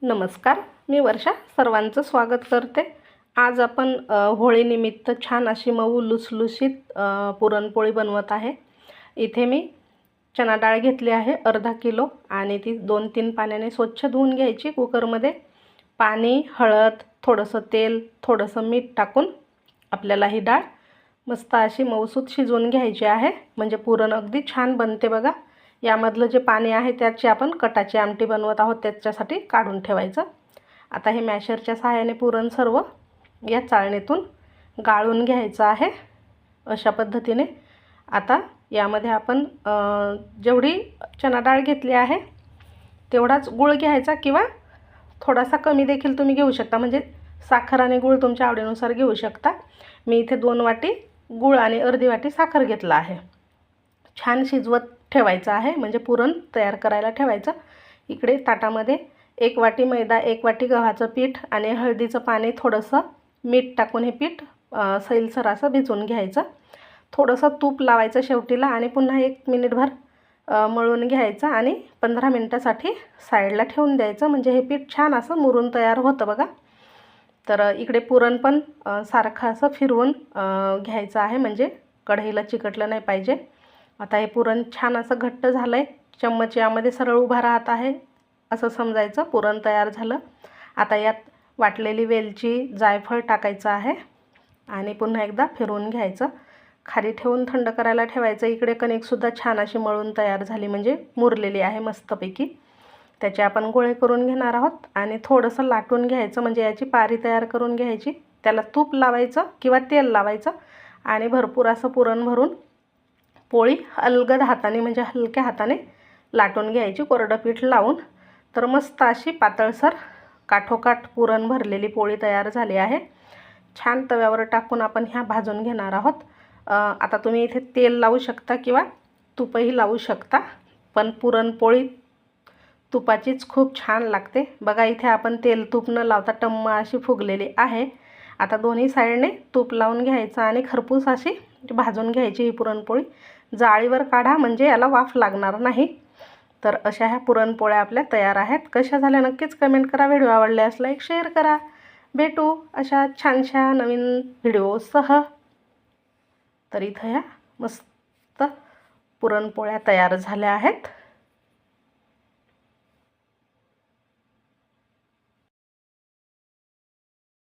नमस्कार, मी वर्षा सर्वांचं स्वागत करते। आज आपण होळीनिमित्त छान अशी मऊ लुसलुशीत पुरणपोळी बनवत आहे। इथे मी चणा डाळ घेतली आहे अर्धा किलो आणि ती 2-3 पाण्याने स्वच्छ धुवून घ्यायची। कुकरमध्ये पाणी, हळद, थोडंसं तेल, थोडंसं मीठ टाकून आपल्याला ही डाळ मस्त अशी मऊसूत शिजवून घ्यायची आहे, म्हणजे पुरण अगदी छान बनते बघा। यामधलं जे पाणी आहे त्याची आपण कटाची आमटी बनवत आहोत, त्याच्यासाठी काढून ठेवायचं। आता हे मॅशरच्या सहाय्याने पुरण सर्व या चाळणीतून गाळून घ्यायचं आहे अशा पद्धतीने। आता यामध्ये आपण जेवढी चणा डाळ घेतली आहे तेवढाच गूळ घ्यायचा, किंवा थोडासा कमी देखील तुम्ही घेऊ शकता, म्हणजे साखर आणि गूळ तुमच्या आवडीनुसार घेऊ शकता। मी इथे 2 वाटी गूळ आणि अर्धी वाटी साखर घेतला आहे। छान शिजवत ठेवायचं आहे, म्हणजे पुरण तयार करायला ठेवायचं। इकडे ताटामध्ये 1 वाटी मैदा, 1 वाटी गव्हाचं पीठ आणि हळदीचं पाणी, थोडंसं मीठ टाकून हे पीठ सैलसर असं भिजवून घ्यायचं। थोडंसं तूप लावायचं शेवटीला आणि पुन्हा 1 मिनिटभर मळून घ्यायचं आणि 15 मिनिटासाठी साईडला ठेवून द्यायचं, म्हणजे हे पीठ छान असं मुरून तयार होतं बघा। तर इकडे पुरण पण सारखं असं फिरवून घ्यायचं आहे, म्हणजे कढईला चिकटलं नाही पाहिजे। आता हे पुरण छान असं घट्ट झालं आहे, चम्मच यामध्ये सरळ उभा राहत आहे असं समजायचं, पुरण तयार झालं। आता यात वाटलेली वेलची, जायफळ टाकायचं आहे आणि पुन्हा एकदा फिरवून घ्यायचं। खाली ठेवून थंड करायला ठेवायचं। इकडे कणिकसुद्धा छान अशी मळून तयार झाली, म्हणजे मुरलेली आहे मस्तपैकी। त्याचे आपण गोळे करून घेणार आहोत आणि थोडंसं लाटून घ्यायचं, म्हणजे याची पारी तयार करून घ्यायची। त्याला तूप लावायचं किंवा तेल लावायचं आणि भरपूर असं पुरण भरून पोळी अलगद हाताने, म्हणजे हलक्या हाताने लाटून घ्यायची, कोरडं पीठ लावून। तर मस्त अशी पातळसर काठोकाठ पुरण भरलेली पोळी तयार झाली आहे। छान तव्यावर टाकून आपण ह्या भाजून घेणार आहोत। आता तुम्ही इथे तेल लावू शकता किंवा तूपही लावू शकता, पण पुरणपोळी तुपाचीच खूप छान लागते बघा। इथे आपण तेल तूप न लावता टम्म अशी फुगलेली आहे। आता दोन्ही साईडने तूप लावून घ्यायचं आणि खरपूस अशी भाजून घ्यायची ही पुरणपोळी। जाळीवर काढा, म्हणजे याला वाफ लागणार नाही। तर अशा ह्या पुरणपोळ्या आपल्या तयार आहेत। कशा झाल्या नक्कीच कमेंट करा। व्हिडिओ आवडल्यास लाईक शेअर करा। भेटू अशा छानशा नवीन व्हिडिओसह। तर इथं ह्या मस्त पुरणपोळ्या तयार झाल्या आहेत।